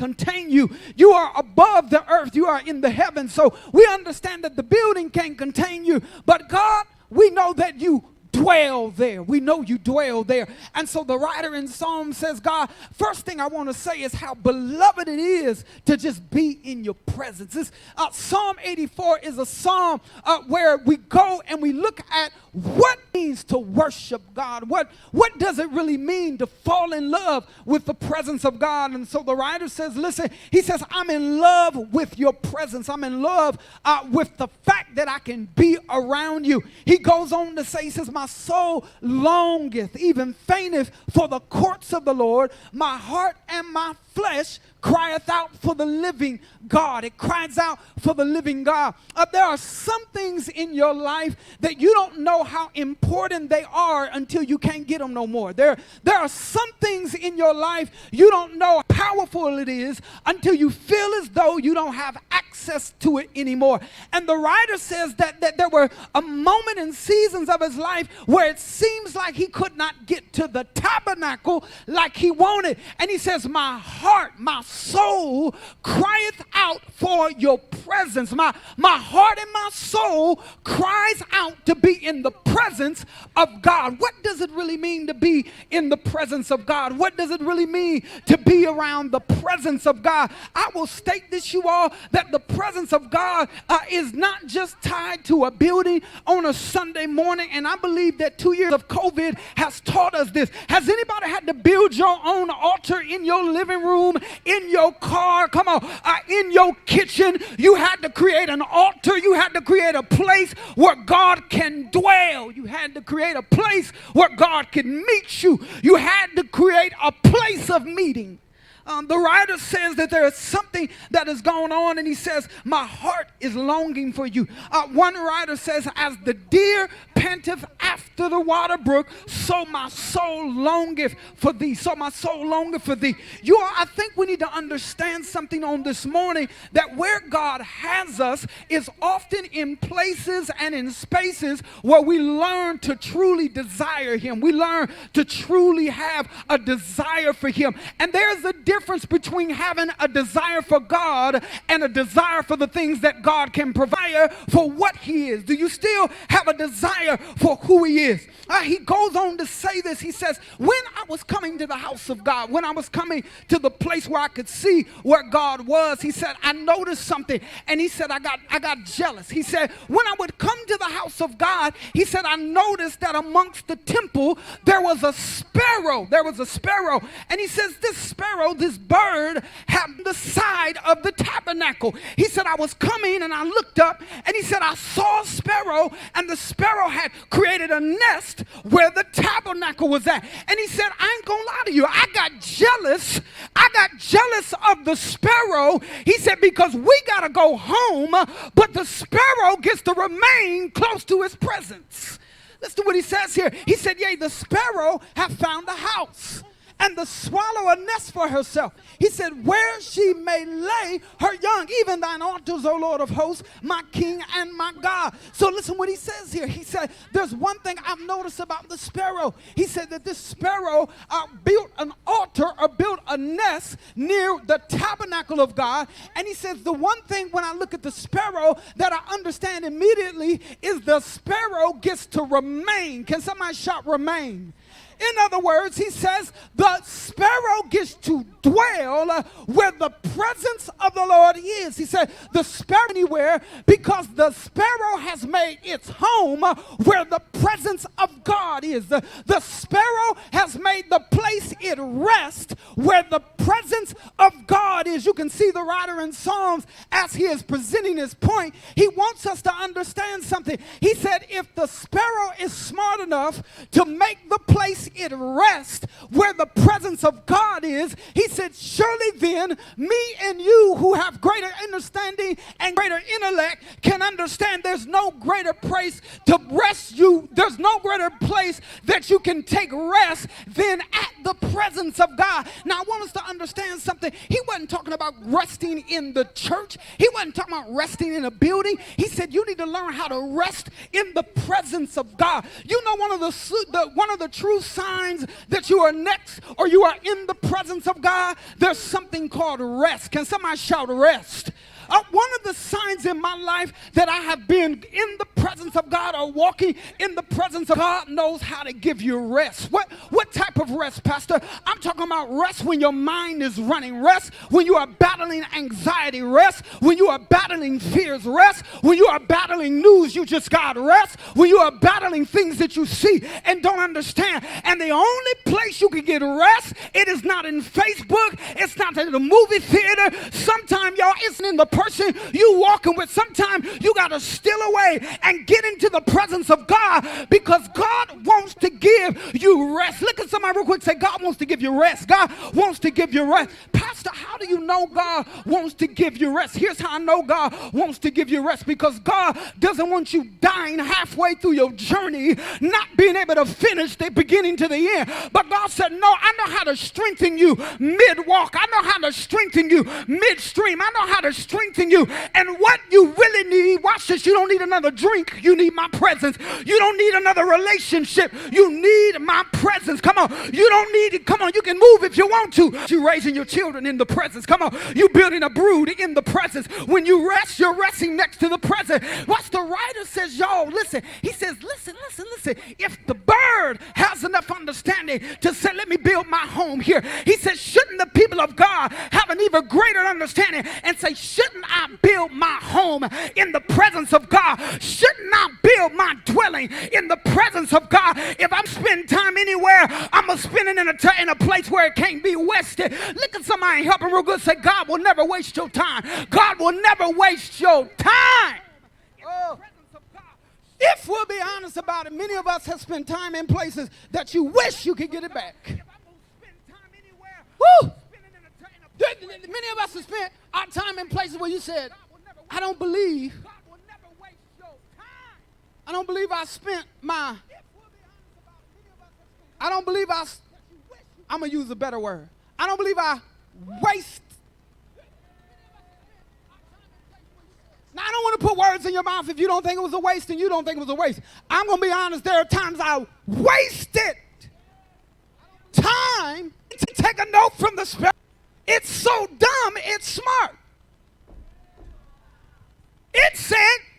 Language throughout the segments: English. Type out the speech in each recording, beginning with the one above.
contain you. You are above the earth. You are in the heavens. So we understand that the building can't contain you. But God, we know that you dwell there. We know you dwell there. And so the writer in Psalm says, God, first thing I want to say is how beloved it is to just be in your presence. Psalm 84 is a psalm where we go and we look at what it means to worship God. What does it really mean to fall in love with the presence of God? And so the writer says, listen, he says, I'm in love with your presence. I'm in love with the fact that I can be around you. He goes on to say, he says, my soul longeth, even fainteth for the courts of the Lord. My heart and my flesh crieth out for the living God. It cries out for the living God. There are some things in your life that you don't know how important they are until you can't get them no more. There are some things in your life you don't know how powerful it is until you feel as though you don't have access to it anymore. And the writer says that there were a moment in seasons of his life where it seems like he could not get to the tabernacle like he wanted. And he says, my heart, my soul crieth out for your presence. My heart and my soul cries out to be in the presence of God. What does it really mean to be in the presence of God? What does it really mean to be around the presence of God? I will state this, you all, that the presence of God is not just tied to a building on a Sunday morning. And I believe that 2 years of COVID has taught us this. Has anybody had to build your own altar in your living room, in your car, come on, in your kitchen? You had to create an altar. You had to create a place where God can dwell. You had to create a place where God can meet you. You had to create a place of meeting. The writer says that there is something that is going on, and he says, my heart is longing for you. One writer says, as the deer panteth after the water brook, so my soul longeth for thee. So my soul longeth for thee. You all, I think we need to understand something on this morning, that where God has us is often in places and in spaces where we learn to truly desire him. We learn to truly have a desire for him. And there's a difference between having a desire for God and a desire for the things that God can provide for what he is. Do you still have a desire for who he is? He goes on to say this. He says, when I was coming to the house of God, when I was coming to the place where I could see where God was, he said, I noticed something. And he said, I got jealous. He said, when I would come to the house of God, he said, I noticed that amongst the temple, there was a sparrow. There was a sparrow. And he says, this sparrow, this bird, had the side of the tabernacle. He said, I was coming and I looked up, and he said, I saw a sparrow, and the sparrow had created a nest where the tabernacle was at. And he said, I ain't gonna lie to you, I got jealous. I got jealous of the sparrow. He said, because we gotta go home, but the sparrow gets to remain close to his presence. Listen to what he says here. He said, yea, the sparrow hath found a house, and the swallow a nest for herself. He said, where she may lay her young, even thine altars, O Lord of hosts, my King and my God. So listen what he says here. He said, there's one thing I've noticed about the sparrow. He said that this sparrow built an altar or built a nest near the tabernacle of God. And he says, the one thing when I look at the sparrow that I understand immediately is the sparrow gets to remain. Can somebody shout remain? In other words, he says the sparrow gets to dwell where the presence of the Lord is. He said the sparrow anywhere because the sparrow has made its home where the presence of God is. The sparrow has made the place it rests where the presence of God is. You can see the writer in Psalms as he is presenting his point. He wants us to understand something. He said if the sparrow is smart enough to make the place it rests where the presence of God is, he said, surely then me and you who have greater understanding and greater intellect can understand there's no greater place to rest you. There's no greater place that you can take rest than at the presence of God. Now I want us to understand something. He wasn't talking about resting in the church. He wasn't talking about resting in a building. He said you need to learn how to rest in the presence of God. You know, one of the true signs that you are next or you are in the presence of God, there's something called rest. Can somebody shout rest? One of the signs in my life that I have been in the presence of God or walking in the presence of God knows how to give you rest. What type of rest, Pastor? I'm talking about rest when your mind is running, rest when you are battling anxiety, rest when you are battling fears, rest when you are battling news you just got, rest when you are battling things that you see and don't understand. And the only place you can get rest, it is not in Facebook, it's not in the movie theater. Sometimes, y'all, it's in the person you walking with. Sometimes you got to steal away and get into the presence of God, because God wants to give you rest. Look at somebody real quick, say, God wants to give you rest. God wants to give you rest. Pastor, how do you know God wants to give you rest? Here's how I know God wants to give you rest, because God doesn't want you dying halfway through your journey, not being able to finish the beginning to the end. But God said, no, I know how to strengthen you mid-walk. I know how to strengthen you midstream. I know how to strengthen you. And what you really need, watch this, you don't need another drink, you need my presence. You don't need another relationship, you need my presence. Come on, you don't need it. Come on, you can move if you want to. You're raising your children in the presence. Come on, you building a brood in the presence. When you rest, you're resting next to the presence. Watch, the writer says, y'all, listen. He says, listen. If the bird has enough understanding to say, let me build my home here, he says, shouldn't the people of God have an even greater understanding and say, shouldn't I build my home in the presence of God? Shouldn't I build my dwelling in the presence of God? If I'm spending time anywhere, I'm going to spend it in a place where it can't be wasted. Look at somebody and help them real good. Say, God will never waste your time. God will never waste your time. Oh. If we'll be honest about it, many of us have spent time in places that you wish you could get it back. Woo! Many of us have spent our time in places where you said, I don't believe I spent my, I'm going to use a better word. I don't believe I waste. Now, I don't want to put words in your mouth if you don't think it was a waste and you don't think it was a waste. I'm going to be honest, there are times I wasted time to take a note from the Spirit. It's so dumb, it's smart. It said,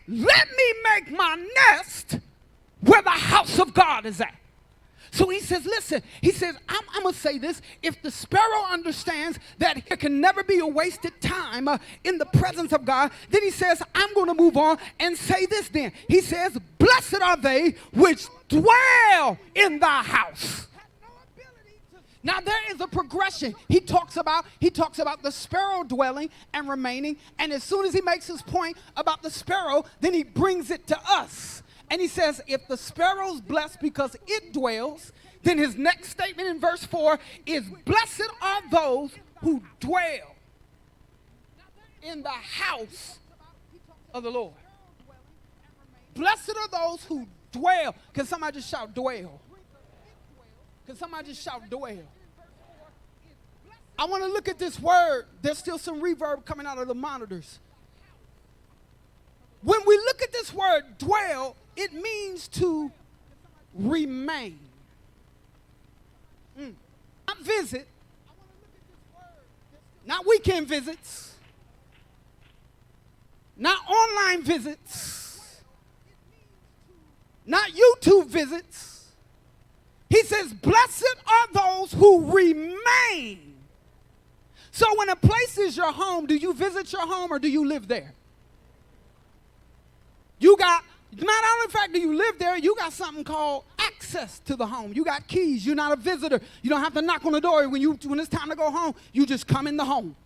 let me make my nest where the house of God is at. So he says, listen, he says, I'm going to say this. If the sparrow understands that it can never be a wasted time in the presence of God, then he says, I'm going to move on and say this then. He says, blessed are they which dwell in thy house. Now there is a progression. He talks about the sparrow dwelling and remaining, and as soon as he makes his point about the sparrow, then he brings it to us. And he says, if the sparrow's blessed because it dwells, then his next statement in verse 4 is, blessed are those who dwell in the house of the Lord. Blessed are those who dwell. Can somebody just shout dwell? Can somebody just shout dwell? I want to look at this word. There's still some reverb coming out of the monitors. When we look at this word dwell, it means to remain. Not visit. Not weekend visits. Not online visits. Not YouTube visits. He says, blessed are those who remain. So when a place is your home, do you visit your home or do you live there? You got, not only the fact that you live there, you got something called access to the home. You got keys. You're not a visitor. You don't have to knock on the door when it's time to go home. You just come in the home.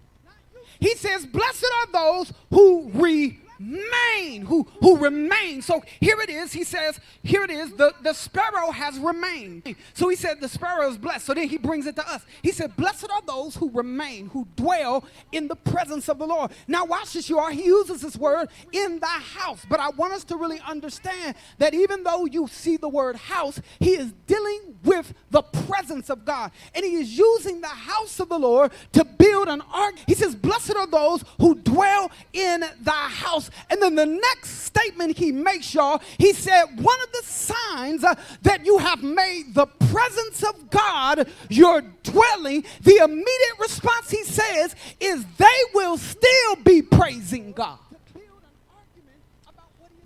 He says, blessed are those who remain, who remain. So here it is. He says, here it is. The sparrow has remained. So he said the sparrow is blessed. So then he brings it to us. He said, blessed are those who remain, who dwell in the presence of the Lord. Now watch this, you all. He uses this word in thy house. But I want us to really understand that even though you see the word house, he is dealing with the presence of God. And he is using the house of the Lord to build an ark. He says, blessed are those who dwell in thy house. house. And then the next statement he makes, y'all, he said, one of the signs that you have made the presence of God your dwelling, the immediate response he says is they will still be praising God.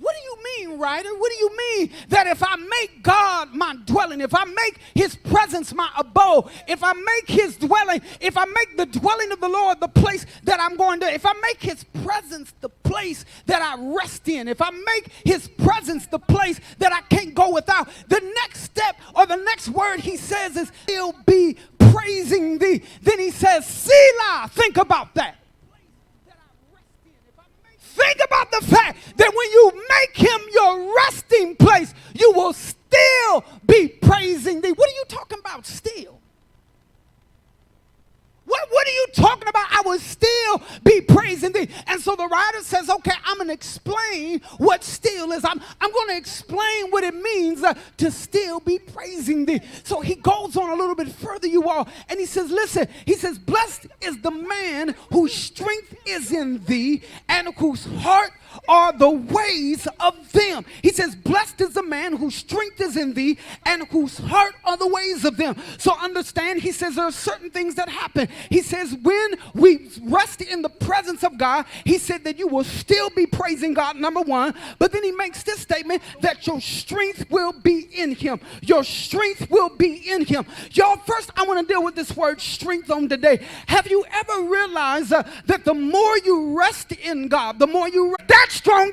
What do you mean, writer? What do you mean that if I make God my dwelling, if I make his presence my abode, if I make his dwelling, if I make the dwelling of the Lord the place that I'm going to, if I make his presence the place that I rest in, if I make his presence the place that I can't go without, the next step or the next word he says is, he'll be praising thee. Then he says, Selah. Think about that. Think about the fact that when you make him your resting place, you will still be praising thee. What are you talking about, still? What are you talking about? I will still be praising thee. And so the writer says, okay, I'm going to explain what still is. I'm going to explain what it means to still be praising thee. So he goes on a little bit further, you all, and he says, listen, he says, blessed is the man whose strength is in thee and whose heart are the ways of them. He says, blessed is the man whose strength is in thee and whose heart are the ways of them. So understand, he says there are certain things that happen. He says when we rest in the presence of God, he said that you will still be praising God, number one. But then he makes this statement that your strength will be in him. Your strength will be in him. Y'all, first I want to deal with this word strength on today. Have you ever realized that the more you rest in God, the more you that strong